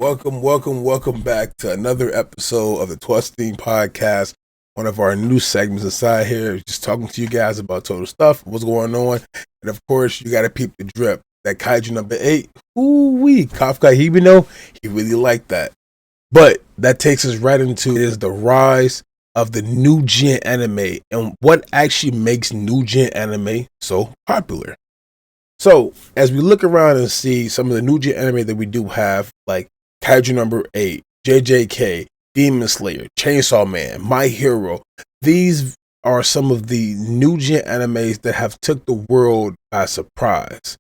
Welcome back to another episode of the Twisting Podcast. One of our new segments inside here, just talking to you guys about total stuff, what's going on, and of course, you got to peep the drip. That Kaiju number 8, ooh-wee, Kafka Hibino, he really liked that. But that takes us right into is the rise of the new gen anime and what actually makes new gen anime so popular. So, as we look around and see some of the new gen anime that we do have, like Kaiju number 8, JJK, Demon Slayer, Chainsaw Man, My Hero, these are some of the new gen animes that have took the world by surprise.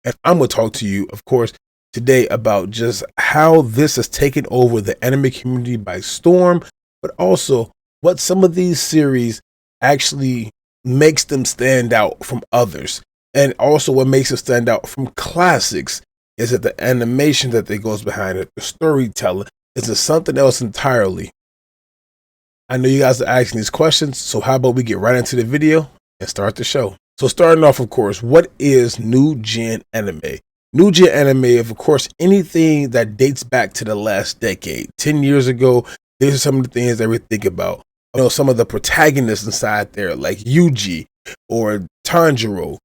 And I'm going to talk to you, of course, today about just how this has taken over the anime community by storm, but also what some of these series actually makes them stand out from others. And also what makes it stand out from classics is that the animation that goes behind it, the storytelling, is something else entirely. I know you guys are asking these questions, so how about we get right into the video and start the show. So starting off, of course, what is new gen anime? New gen anime, of course, anything that dates back to the last decade. 10 years ago, these are some of the things that we think about. You know, some of the protagonists inside there, like Yuji or Tanjiro.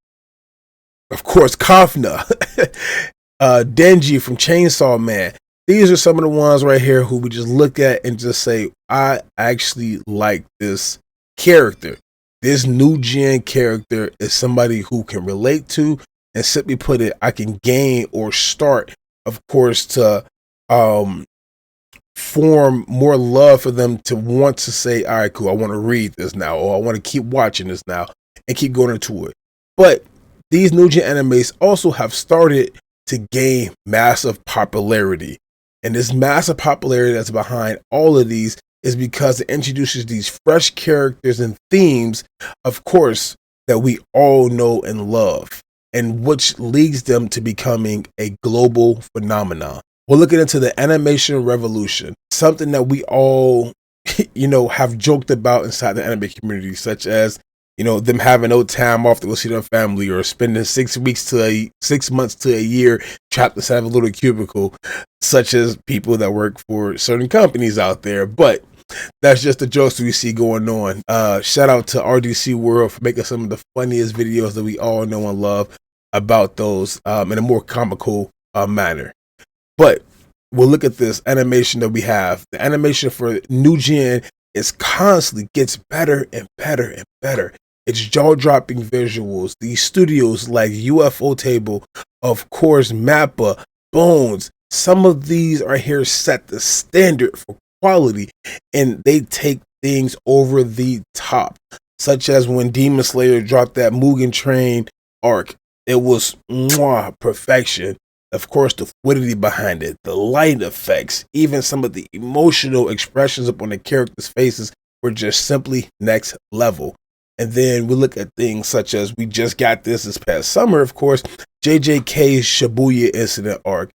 Of course, Kafna, Denji from Chainsaw Man. These are some of the ones right here who we just look at and just say, I actually like this character. This new gen character is somebody who can relate to, and simply put it, I can gain or start, of course, to form more love for them to want to say, all right, cool, I want to read this now, or I want to keep watching this now and keep going into it. But these new gen animes also have started to gain massive popularity. And this massive popularity that's behind all of these is because it introduces these fresh characters and themes, of course, that we all know and love, and which leads them to becoming a global phenomenon. We're looking into the animation revolution, something that we all, have joked about inside the anime community, such as, them having no time off to go see their family, or spending 6 months to a year trapped inside of a little cubicle, such as people that work for certain companies out there. But that's just the jokes we see going on. Shout out to RDC World for making some of the funniest videos that we all know and love about those in a more comical manner. But we'll look at this animation that we have. The animation for new gen is constantly gets better and better and better. It's jaw-dropping visuals. These studios like UFO Table, of course, Mappa, Bones, some of these are here set the standard for quality, and they take things over the top, such as when Demon Slayer dropped that Mugen Train arc. It was perfection. Of course, the fluidity behind it, the light effects, even some of the emotional expressions upon the characters' faces were just simply next level. And then we look at things such as we just got this past summer, of course, JJK's Shibuya incident arc,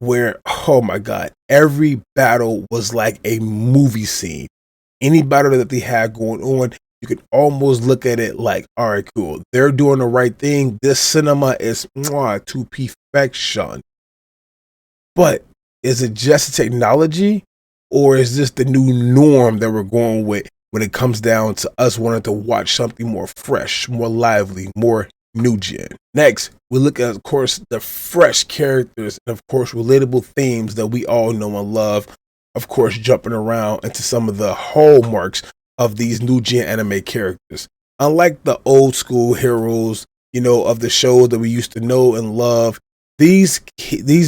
where, oh my God, every battle was like a movie scene. Any battle that they had going on, you could almost look at it like, all right, cool, they're doing the right thing. This cinema is to perfection. But is it just technology, or is this the new norm that we're going with when it comes down to us wanting to watch something more fresh, more lively, more new gen? Next, we look at, of course, the fresh characters and, of course, relatable themes that we all know and love, of course, jumping around into some of the hallmarks of these new gen anime characters. Unlike the old school heroes, of the shows that we used to know and love, these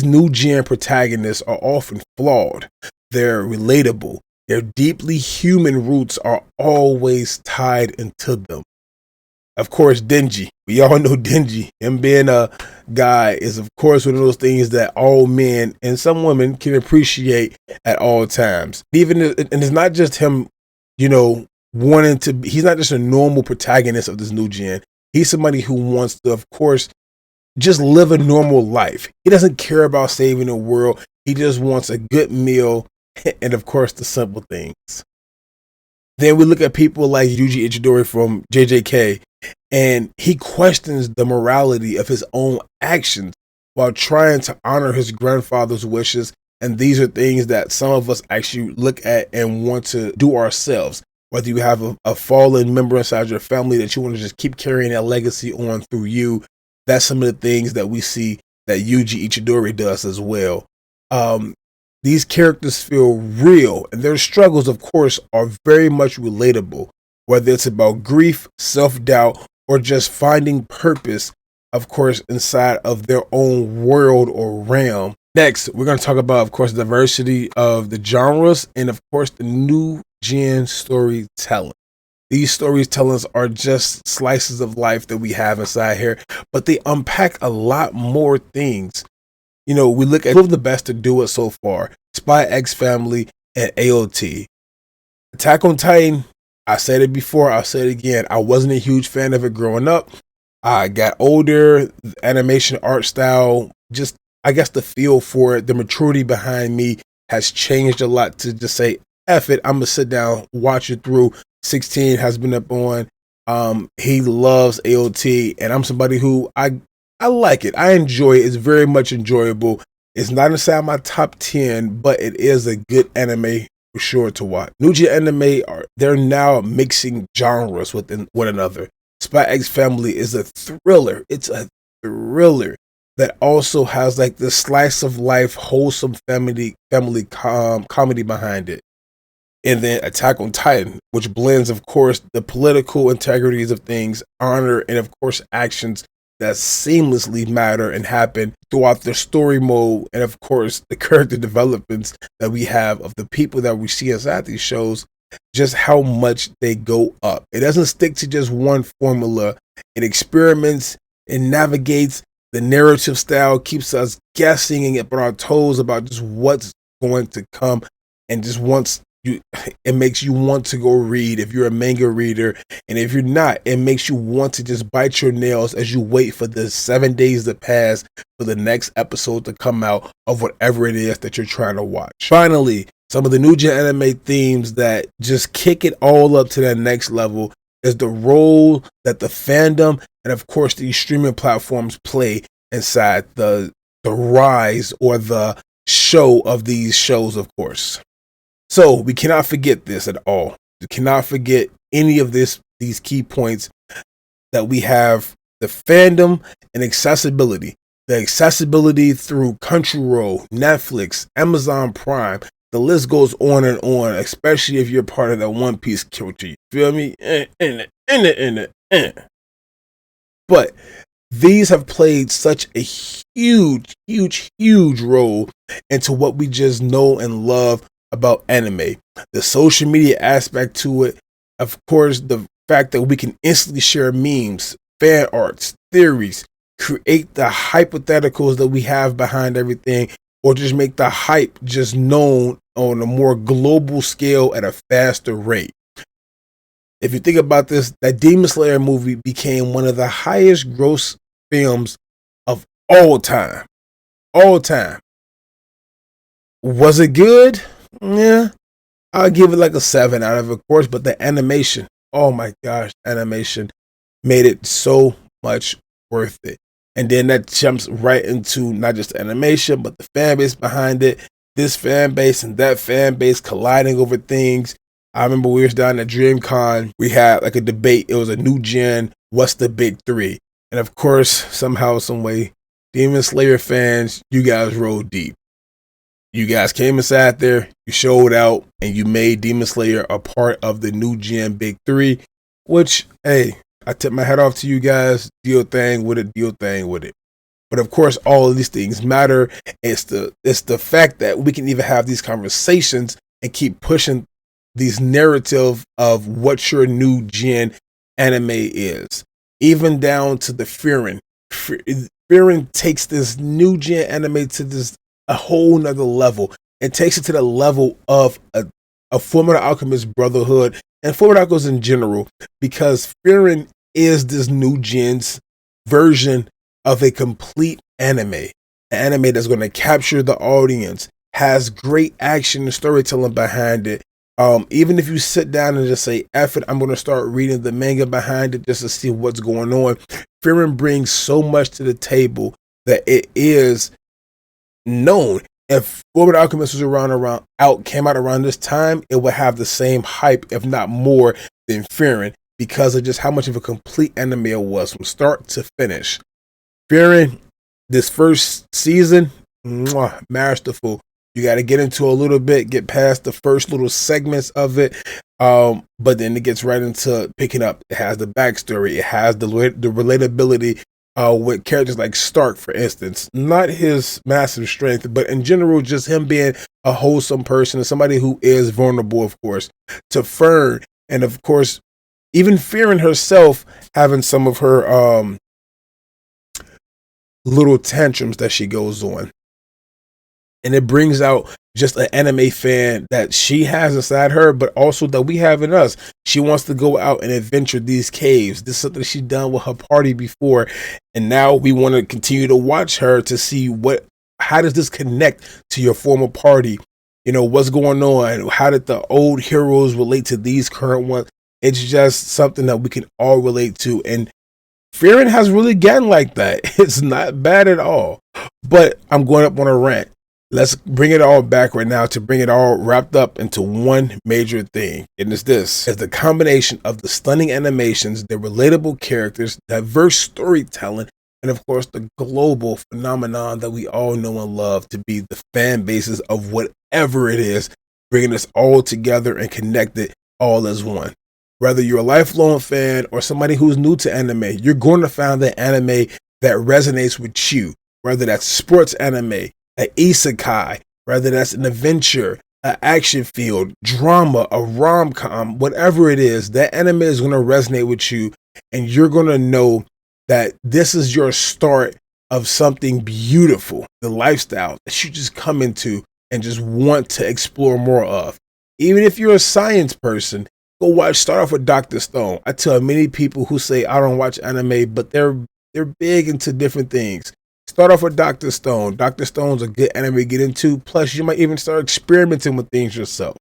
new gen protagonists are often flawed. They're relatable. Their deeply human roots are always tied into them. Of course, Denji. We all know Denji. Him being a guy is, of course, one of those things that all men and some women can appreciate at all times. And it's not just him, wanting to be, he's not just a normal protagonist of this new gen. He's somebody who wants to, of course, just live a normal life. He doesn't care about saving the world. He just wants a good meal and, of course, the simple things. Then we look at people like Yuji Ichidori from JJK, and he questions the morality of his own actions while trying to honor his grandfather's wishes And these are things that some of us actually look at and want to do ourselves. Whether you have a fallen member inside your family that you want to just keep carrying that legacy on through you, that's some of the things that we see that Yuji Ichidori does as well. These characters feel real, and their struggles, of course, are very much relatable, whether it's about grief, self-doubt, or just finding purpose, of course, inside of their own world or realm. Next, we're going to talk about, of course, the diversity of the genres and, of course, the new gen storytelling. These storytellings are just slices of life that we have inside here, but they unpack a lot more things. You know, we look at two of the best to do it so far: Spy X Family and AOT. Attack on Titan, I said it before, I'll say it again. I wasn't a huge fan of it growing up. I got older, the animation art style, just, I guess the feel for it, the maturity behind me has changed a lot to just say, F it, I'm going to sit down, watch it through. 16 has been up on. He loves AOT, and I'm somebody who I like it. I enjoy it. It's very much enjoyable. It's not inside my top 10, but it is a good anime for sure to watch. New gen anime they're now mixing genres within one another. Spy X Family is a thriller. It's a thriller that also has like the slice of life, wholesome family comedy behind it. And then Attack on Titan, which blends, of course, the political integrities of things, honor, and of course actions that seamlessly matter and happen throughout the story mode, and of course the character developments that we have of the people that we see inside these shows, just how much they go up. It doesn't stick to just one formula. It experiments and navigates. The narrative style keeps us guessing and up on our toes about just what's going to come, and just it makes you want to go read if you're a manga reader, and if you're not, it makes you want to just bite your nails as you wait for the 7 days to pass for the next episode to come out of whatever it is that you're trying to watch. Finally, some of the new gen anime themes that just kick it all up to that next level is the role that the fandom and of course these streaming platforms play inside the rise or the show of these shows, of course. So we cannot forget this at all. We cannot forget any of these key points that we have: the fandom and accessibility. The accessibility through Crunchyroll, Netflix, Amazon Prime. The list goes on and on, especially if you're part of that One Piece culture. You feel me? But these have played such a huge role into what we just know and love about anime. The social media aspect to it, of course, the fact that we can instantly share memes, fan arts, theories, create the hypotheticals that we have behind everything, or just make the hype just known on a more global scale at a faster rate. If you think about this, that Demon Slayer movie became one of the highest gross films of all time. All time. Was it good? Yeah, I'll give it like a 7 out of course, but the animation, oh my gosh, animation made it so much worth it. And then that jumps right into not just the animation, but the fan base behind it. This fan base and that fan base colliding over things. I remember we was down at DreamCon. We had like a debate. It was a new gen. What's the big three? And of course, somehow, some way, Demon Slayer fans, you guys rolled deep. You guys came inside there, you showed out, and you made Demon Slayer a part of the new gen big three, which, hey, I tip my hat off to you guys. Deal thing with it. But of course, all of these things matter. It's the fact that we can even have these conversations and keep pushing these narrative of what your new gen anime is. Even down to the Frieren. Frieren takes this new gen anime to a whole nother level. It takes it to the level of a Fullmetal Alchemist Brotherhood and Fullmetal Alchemist in general, because Frieren is this new gen's version of a complete anime. An anime that's going to capture the audience, has great action and storytelling behind it. Even if you sit down and just say, F it, I'm going to start reading the manga behind it just to see what's going on. Frieren brings so much to the table that it is known. if Fullmetal Alchemist was came out around this time, it would have the same hype, if not more, than Frieren, because of just how much of a complete anime it was from start to finish. Frieren, this first season, masterful. You got to get into a little bit, get past the first little segments of it, but then it gets right into picking up. It has the backstory, it has the relatability with characters like Stark, for instance. Not his massive strength, but in general, just him being a wholesome person and somebody who is vulnerable, of course, to Fern, and of course, even Frieren herself having some of her little tantrums that she goes on. And it brings out just an anime fan that she has inside her, but also that we have in us. She wants to go out and adventure these caves. This is something she's done with her party before. And now we want to continue to watch her to see how does this connect to your former party? You know, what's going on? How did the old heroes relate to these current ones? It's just something that we can all relate to. And Frieren has really gotten like that. It's not bad at all. But I'm going up on a rant. Let's bring it all back right now to bring it all wrapped up into one major thing. And it's this. It's the combination of the stunning animations, the relatable characters, diverse storytelling, and of course the global phenomenon that we all know and love to be the fan bases of whatever it is, bringing us all together and connected all as one. Whether you're a lifelong fan or somebody who's new to anime, you're going to find the anime that resonates with you. Whether that's sports anime, an isekai, whether that's an adventure, an action field, drama, a rom-com, whatever it is, that anime is going to resonate with you, and you're going to know that this is your start of something beautiful, the lifestyle that you just come into and just want to explore more of. Even if you're a science person, start off with Dr. Stone. I tell many people who say I don't watch anime, but they're big into different things. Start off with Dr. Stone. Dr. Stone's a good anime to get into. Plus, you might even start experimenting with things yourself.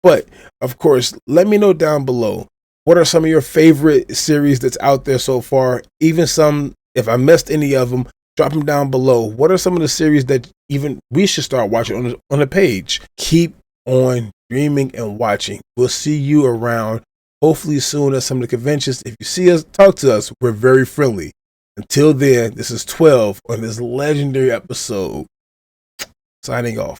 But, of course, let me know down below. What are some of your favorite series that's out there so far? Even some, if I missed any of them, drop them down below. What are some of the series that even we should start watching on the page? Keep on dreaming and watching. We'll see you around, hopefully soon at some of the conventions. If you see us, talk to us. We're very friendly. Until then, this is 12 on this legendary episode. Signing off.